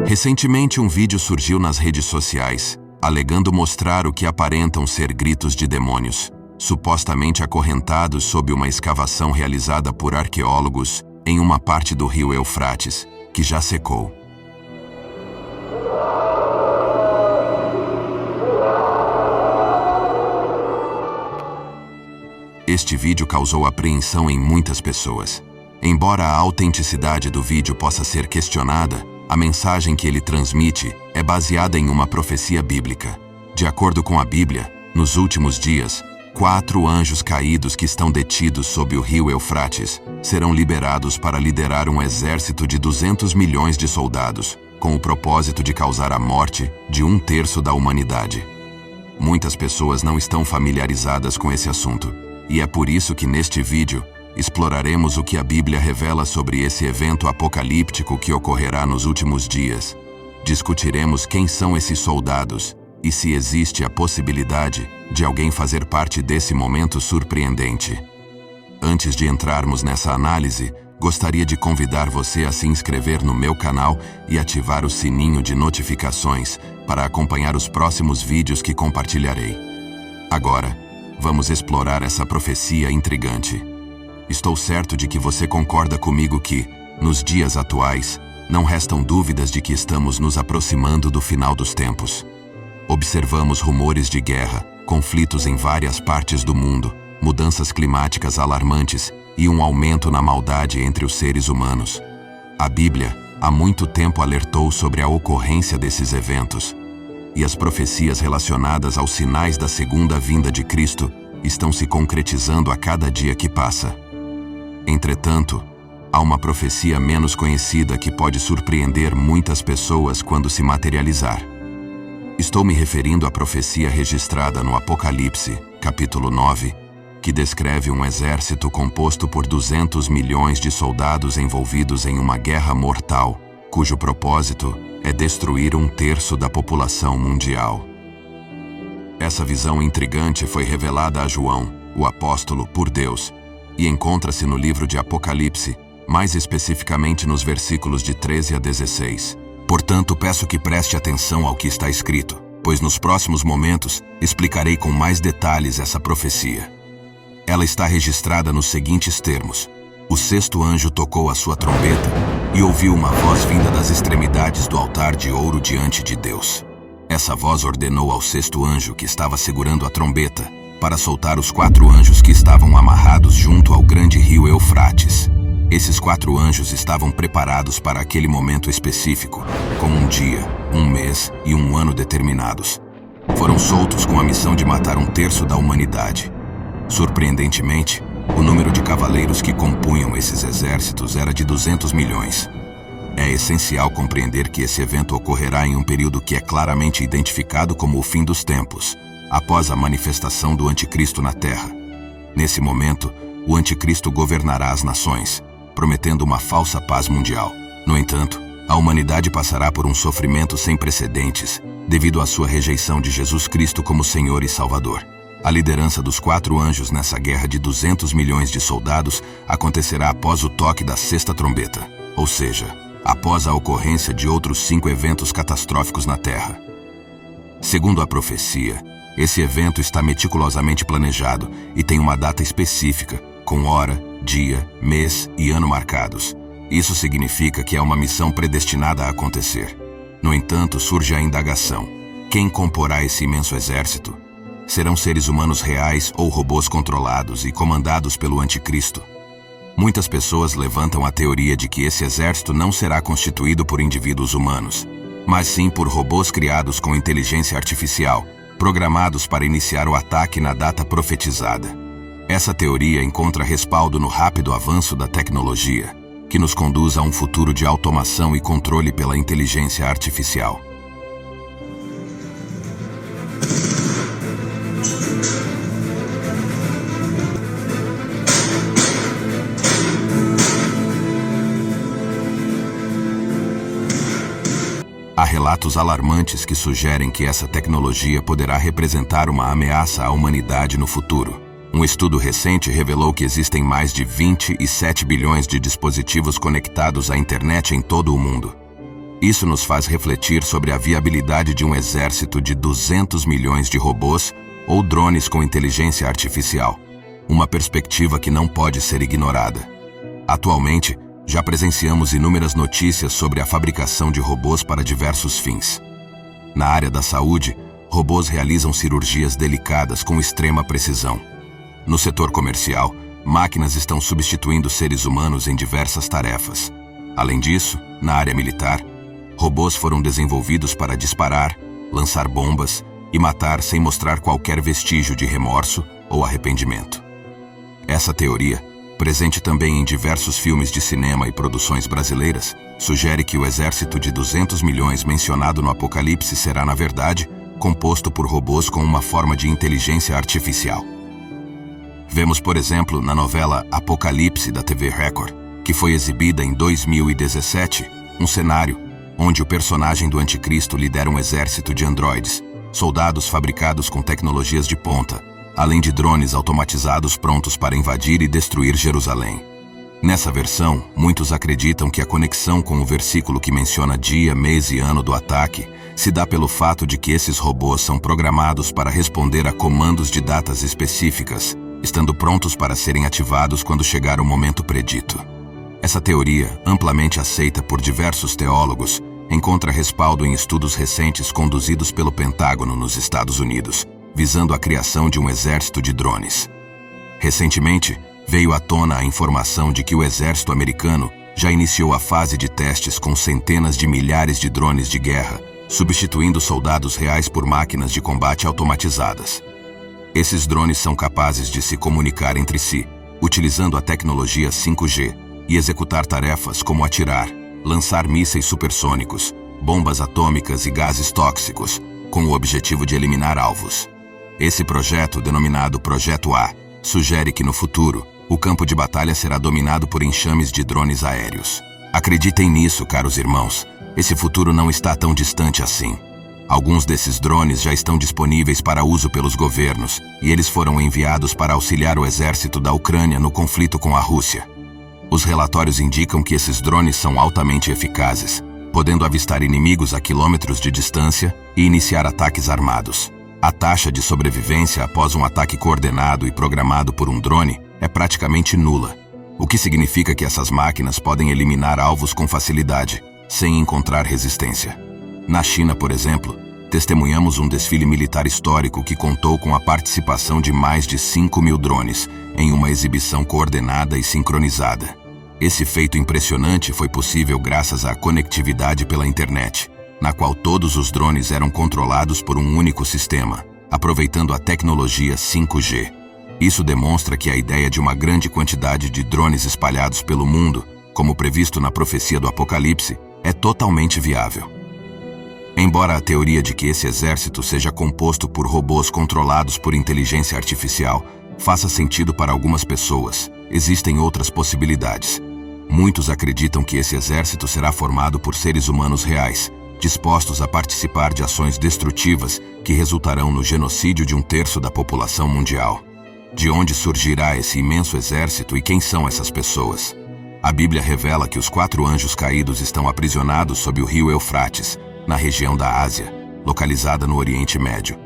Recentemente, um vídeo surgiu nas redes sociais, alegando mostrar o que aparentam ser gritos de demônios, supostamente acorrentados sob uma escavação realizada por arqueólogos em uma parte do rio Eufrates, que já secou. Este vídeo causou apreensão em muitas pessoas. Embora a autenticidade do vídeo possa ser questionada, a mensagem que ele transmite é baseada em uma profecia bíblica. De acordo com a Bíblia, nos últimos dias, 4 anjos caídos que estão detidos sob o rio Eufrates serão liberados para liderar um exército de 200 milhões de soldados, com o propósito de causar a morte de 1/3 da humanidade. Muitas pessoas não estão familiarizadas com esse assunto, e é por isso que neste vídeo exploraremos o que a Bíblia revela sobre esse evento apocalíptico que ocorrerá nos últimos dias. Discutiremos quem são esses soldados e se existe a possibilidade de alguém fazer parte desse momento surpreendente. Antes de entrarmos nessa análise, gostaria de convidar você a se inscrever no meu canal e ativar o sininho de notificações para acompanhar os próximos vídeos que compartilharei. Agora, vamos explorar essa profecia intrigante. Estou certo de que você concorda comigo que, nos dias atuais, não restam dúvidas de que estamos nos aproximando do final dos tempos. Observamos rumores de guerra, conflitos em várias partes do mundo, mudanças climáticas alarmantes e um aumento na maldade entre os seres humanos. A Bíblia, há muito tempo, alertou sobre a ocorrência desses eventos, e as profecias relacionadas aos sinais da segunda vinda de Cristo estão se concretizando a cada dia que passa. Entretanto, há uma profecia menos conhecida que pode surpreender muitas pessoas quando se materializar. Estou me referindo à profecia registrada no Apocalipse, capítulo 9, que descreve um exército composto por 200 milhões de soldados envolvidos em uma guerra mortal, cujo propósito é destruir 1/3 da população mundial. Essa visão intrigante foi revelada a João, o apóstolo, por Deus, e encontra-se no livro de Apocalipse, mais especificamente nos versículos de 13 a 16. Portanto, peço que preste atenção ao que está escrito, pois nos próximos momentos explicarei com mais detalhes essa profecia. Ela está registrada nos seguintes termos: o 6º anjo tocou a sua trombeta e ouviu uma voz vinda das extremidades do altar de ouro diante de Deus. Essa voz ordenou ao 6º anjo, que estava segurando a trombeta, para soltar os 4 anjos que estavam amarrados junto ao grande rio Eufrates. Esses 4 anjos estavam preparados para aquele momento específico, com um dia, um mês e um ano determinados. Foram soltos com a missão de matar 1/3 da humanidade. Surpreendentemente, o número de cavaleiros que compunham esses exércitos era de 200 milhões. É essencial compreender que esse evento ocorrerá em um período que é claramente identificado como o fim dos tempos, após a manifestação do Anticristo na Terra. Nesse momento, o Anticristo governará as nações, prometendo uma falsa paz mundial. No entanto, a humanidade passará por um sofrimento sem precedentes, devido à sua rejeição de Jesus Cristo como Senhor e Salvador. A liderança dos 4 anjos nessa guerra de 200 milhões de soldados acontecerá após o toque da 6ª trombeta, ou seja, após a ocorrência de outros 5 eventos catastróficos na Terra. Segundo a profecia, esse evento está meticulosamente planejado e tem uma data específica, com hora, dia, mês e ano marcados. Isso significa que é uma missão predestinada a acontecer. No entanto, surge a indagação: quem comporá esse imenso exército? Serão seres humanos reais ou robôs controlados e comandados pelo Anticristo? Muitas pessoas levantam a teoria de que esse exército não será constituído por indivíduos humanos, mas sim por robôs criados com inteligência artificial, programados para iniciar o ataque na data profetizada. Essa teoria encontra respaldo no rápido avanço da tecnologia, que nos conduz a um futuro de automação e controle pela inteligência artificial. Há relatos alarmantes que sugerem que essa tecnologia poderá representar uma ameaça à humanidade no futuro. Um estudo recente revelou que existem mais de 27 bilhões de dispositivos conectados à internet em todo o mundo. Isso nos faz refletir sobre a viabilidade de um exército de 200 milhões de robôs ou drones com inteligência artificial, uma perspectiva que não pode ser ignorada. Atualmente, já presenciamos inúmeras notícias sobre a fabricação de robôs para diversos fins. Na área da saúde, robôs realizam cirurgias delicadas com extrema precisão. No setor comercial, máquinas estão substituindo seres humanos em diversas tarefas. Além disso, na área militar, robôs foram desenvolvidos para disparar, lançar bombas e matar sem mostrar qualquer vestígio de remorso ou arrependimento. Essa teoria, presente também em diversos filmes de cinema e produções brasileiras, sugere que o exército de 200 milhões mencionado no Apocalipse será, na verdade, composto por robôs com uma forma de inteligência artificial. Vemos, por exemplo, na novela Apocalipse da TV Record, que foi exibida em 2017, um cenário onde o personagem do Anticristo lidera um exército de androides, soldados fabricados com tecnologias de ponta, além de drones automatizados prontos para invadir e destruir Jerusalém. Nessa versão, muitos acreditam que a conexão com o versículo que menciona dia, mês e ano do ataque se dá pelo fato de que esses robôs são programados para responder a comandos de datas específicas, estando prontos para serem ativados quando chegar o momento predito. Essa teoria, amplamente aceita por diversos teólogos, encontra respaldo em estudos recentes conduzidos pelo Pentágono nos Estados Unidos, visando a criação de um exército de drones. Recentemente, veio à tona a informação de que o exército americano já iniciou a fase de testes com centenas de milhares de drones de guerra, substituindo soldados reais por máquinas de combate automatizadas. Esses drones são capazes de se comunicar entre si, utilizando a tecnologia 5G, e executar tarefas como atirar, lançar mísseis supersônicos, bombas atômicas e gases tóxicos, com o objetivo de eliminar alvos. Esse projeto, denominado Projeto A, sugere que no futuro, o campo de batalha será dominado por enxames de drones aéreos. Acreditem nisso, caros irmãos, esse futuro não está tão distante assim. Alguns desses drones já estão disponíveis para uso pelos governos, e eles foram enviados para auxiliar o exército da Ucrânia no conflito com a Rússia. Os relatórios indicam que esses drones são altamente eficazes, podendo avistar inimigos a quilômetros de distância e iniciar ataques armados. A taxa de sobrevivência após um ataque coordenado e programado por um drone é praticamente nula, o que significa que essas máquinas podem eliminar alvos com facilidade, sem encontrar resistência. Na China, por exemplo, testemunhamos um desfile militar histórico que contou com a participação de mais de 5.000 drones em uma exibição coordenada e sincronizada. Esse feito impressionante foi possível graças à conectividade pela internet, na qual todos os drones eram controlados por um único sistema, aproveitando a tecnologia 5G. Isso demonstra que a ideia de uma grande quantidade de drones espalhados pelo mundo, como previsto na profecia do Apocalipse, é totalmente viável. Embora a teoria de que esse exército seja composto por robôs controlados por inteligência artificial faça sentido para algumas pessoas, existem outras possibilidades. Muitos acreditam que esse exército será formado por seres humanos reais, dispostos a participar de ações destrutivas que resultarão no genocídio de 1/3 da população mundial. De onde surgirá esse imenso exército e quem são essas pessoas? A Bíblia revela que os 4 anjos caídos estão aprisionados sob o rio Eufrates, na região da Ásia, localizada no Oriente Médio.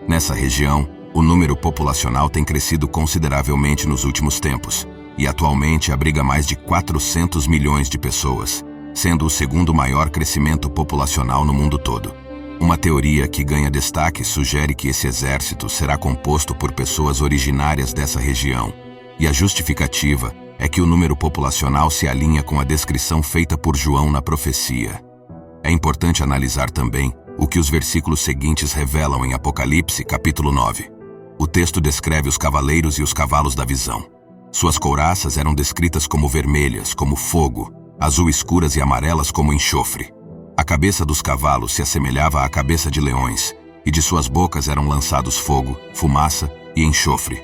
Nessa região, o número populacional tem crescido consideravelmente nos últimos tempos, e atualmente abriga mais de 400 milhões de pessoas, sendo o segundo maior crescimento populacional no mundo todo. Uma teoria que ganha destaque sugere que esse exército será composto por pessoas originárias dessa região, e a justificativa é que o número populacional se alinha com a descrição feita por João na profecia. É importante analisar também o que os versículos seguintes revelam em Apocalipse, capítulo 9. O texto descreve os cavaleiros e os cavalos da visão. Suas couraças eram descritas como vermelhas, como fogo, azul escuras e amarelas como enxofre. A cabeça dos cavalos se assemelhava à cabeça de leões, e de suas bocas eram lançados fogo, fumaça e enxofre.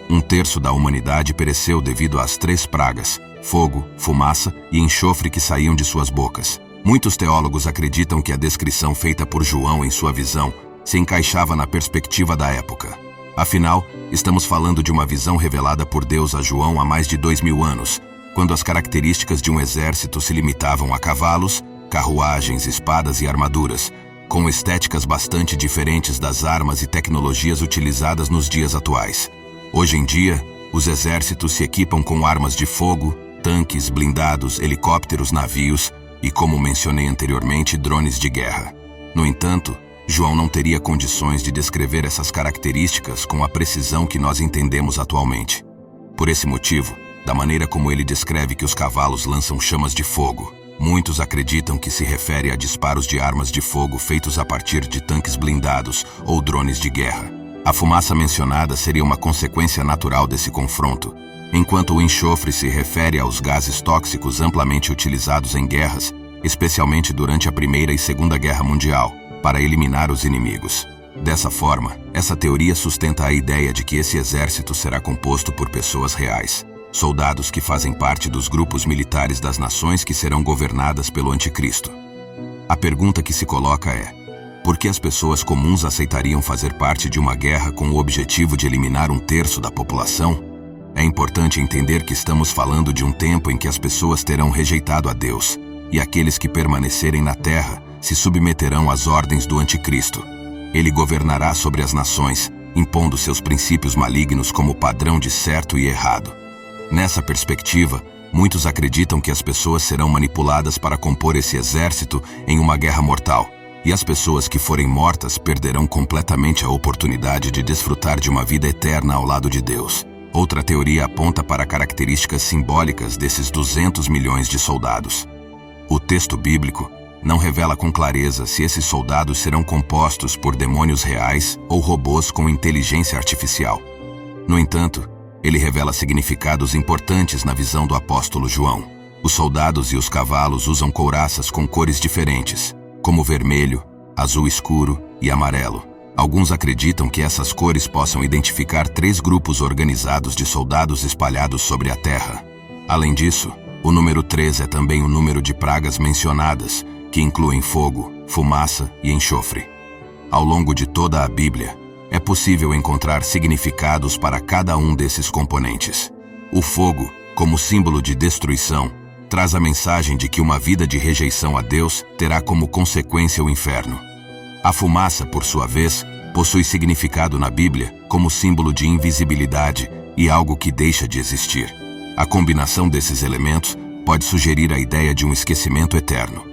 1/3 da humanidade pereceu devido às 3 pragas, fogo, fumaça e enxofre que saíam de suas bocas. Muitos teólogos acreditam que a descrição feita por João em sua visão se encaixava na perspectiva da época. Afinal, estamos falando de uma visão revelada por Deus a João há mais de 2000 anos, quando as características de um exército se limitavam a cavalos, carruagens, espadas e armaduras, com estéticas bastante diferentes das armas e tecnologias utilizadas nos dias atuais. Hoje em dia, os exércitos se equipam com armas de fogo, tanques, blindados, helicópteros, navios e, como mencionei anteriormente, drones de guerra. No entanto, João não teria condições de descrever essas características com a precisão que nós entendemos atualmente. Por esse motivo, da maneira como ele descreve que os cavalos lançam chamas de fogo, muitos acreditam que se refere a disparos de armas de fogo feitos a partir de tanques blindados ou drones de guerra. A fumaça mencionada seria uma consequência natural desse confronto, enquanto o enxofre se refere aos gases tóxicos amplamente utilizados em guerras, especialmente durante a Primeira e Segunda Guerra Mundial, para eliminar os inimigos. Dessa forma, essa teoria sustenta a ideia de que esse exército será composto por pessoas reais, soldados que fazem parte dos grupos militares das nações que serão governadas pelo Anticristo. A pergunta que se coloca é: por que as pessoas comuns aceitariam fazer parte de uma guerra com o objetivo de eliminar 1/3 da população? É importante entender que estamos falando de um tempo em que as pessoas terão rejeitado a Deus, e aqueles que permanecerem na terra se submeterão às ordens do Anticristo. Ele governará sobre as nações, impondo seus princípios malignos como padrão de certo e errado. Nessa perspectiva, muitos acreditam que as pessoas serão manipuladas para compor esse exército em uma guerra mortal, e as pessoas que forem mortas perderão completamente a oportunidade de desfrutar de uma vida eterna ao lado de Deus. Outra teoria aponta para características simbólicas desses 200 milhões de soldados. O texto bíblico não revela com clareza se esses soldados serão compostos por demônios reais ou robôs com inteligência artificial. No entanto, ele revela significados importantes na visão do apóstolo João. Os soldados e os cavalos usam couraças com cores diferentes, como vermelho, azul escuro e amarelo. Alguns acreditam que essas cores possam identificar 3 grupos organizados de soldados espalhados sobre a terra. Além disso, o número 3 é também o número de pragas mencionadas, que incluem fogo, fumaça e enxofre. Ao longo de toda a Bíblia, é possível encontrar significados para cada um desses componentes. O fogo, como símbolo de destruição, traz a mensagem de que uma vida de rejeição a Deus terá como consequência o inferno. A fumaça, por sua vez, possui significado na Bíblia como símbolo de invisibilidade e algo que deixa de existir. A combinação desses elementos pode sugerir a ideia de um esquecimento eterno.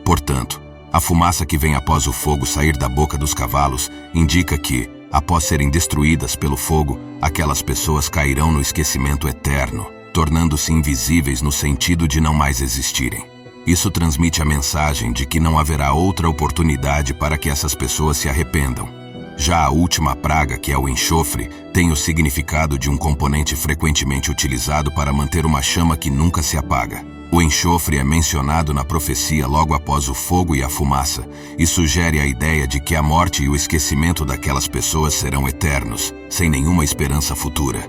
Portanto, a fumaça que vem após o fogo sair da boca dos cavalos indica que, após serem destruídas pelo fogo, aquelas pessoas cairão no esquecimento eterno, tornando-se invisíveis no sentido de não mais existirem. Isso transmite a mensagem de que não haverá outra oportunidade para que essas pessoas se arrependam. Já a última praga, que é o enxofre, tem o significado de um componente frequentemente utilizado para manter uma chama que nunca se apaga. O enxofre é mencionado na profecia logo após o fogo e a fumaça, e sugere a ideia de que a morte e o esquecimento daquelas pessoas serão eternos, sem nenhuma esperança futura.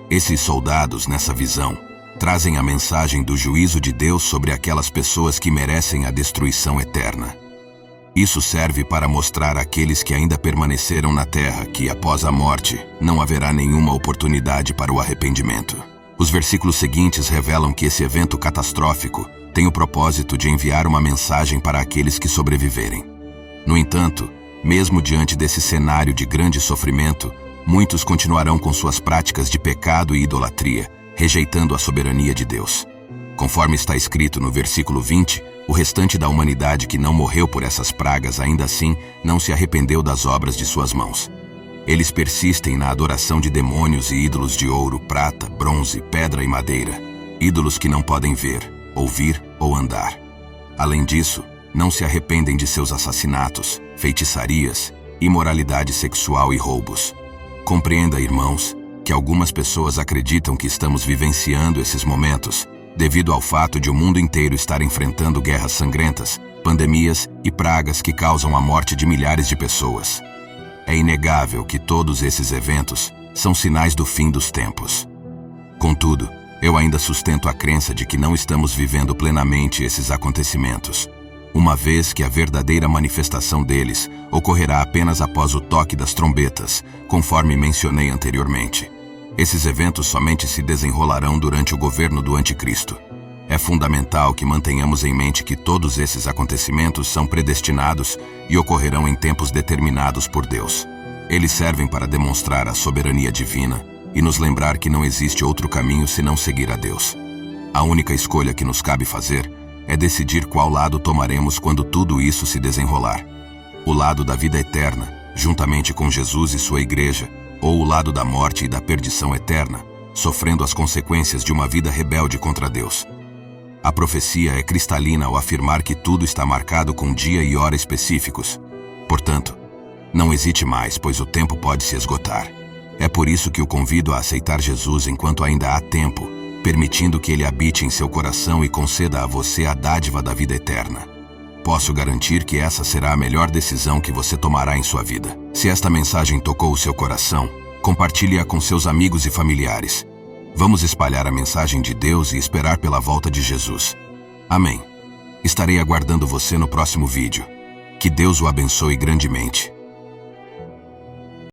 Esses soldados, nessa visão, trazem a mensagem do juízo de Deus sobre aquelas pessoas que merecem a destruição eterna. Isso serve para mostrar àqueles que ainda permaneceram na terra que, após a morte, não haverá nenhuma oportunidade para o arrependimento. Os versículos seguintes revelam que esse evento catastrófico tem o propósito de enviar uma mensagem para aqueles que sobreviverem. No entanto, mesmo diante desse cenário de grande sofrimento, muitos continuarão com suas práticas de pecado e idolatria, rejeitando a soberania de Deus. Conforme está escrito no versículo 20, o restante da humanidade que não morreu por essas pragas ainda assim não se arrependeu das obras de suas mãos. Eles persistem na adoração de demônios e ídolos de ouro, prata, bronze, pedra e madeira, ídolos que não podem ver, ouvir ou andar. Além disso, não se arrependem de seus assassinatos, feitiçarias, imoralidade sexual e roubos. Compreenda, irmãos, que algumas pessoas acreditam que estamos vivenciando esses momentos devido ao fato de o mundo inteiro estar enfrentando guerras sangrentas, pandemias e pragas que causam a morte de milhares de pessoas. É inegável que todos esses eventos são sinais do fim dos tempos. Contudo, eu ainda sustento a crença de que não estamos vivendo plenamente esses acontecimentos, uma vez que a verdadeira manifestação deles ocorrerá apenas após o toque das trombetas, conforme mencionei anteriormente. Esses eventos somente se desenrolarão durante o governo do Anticristo. É É fundamental que mantenhamos em mente que todos esses acontecimentos são predestinados e ocorrerão em tempos determinados por Deus. Eles servem para demonstrar a soberania divina e nos lembrar que não existe outro caminho senão seguir a Deus. A única escolha que nos cabe fazer é decidir qual lado tomaremos quando tudo isso se desenrolar. O lado da vida eterna, juntamente com Jesus e sua igreja, ou o lado da morte e da perdição eterna, sofrendo as consequências de uma vida rebelde contra Deus. A profecia é cristalina ao afirmar que tudo está marcado com dia e hora específicos. Portanto, não hesite mais, pois o tempo pode se esgotar. É por isso que o convido a aceitar Jesus enquanto ainda há tempo, permitindo que Ele habite em seu coração e conceda a você a dádiva da vida eterna. Posso garantir que essa será a melhor decisão que você tomará em sua vida. Se esta mensagem tocou o seu coração, compartilhe-a com seus amigos e familiares. Vamos espalhar a mensagem de Deus e esperar pela volta de Jesus. Amém. Estarei aguardando você no próximo vídeo. Que Deus o abençoe grandemente.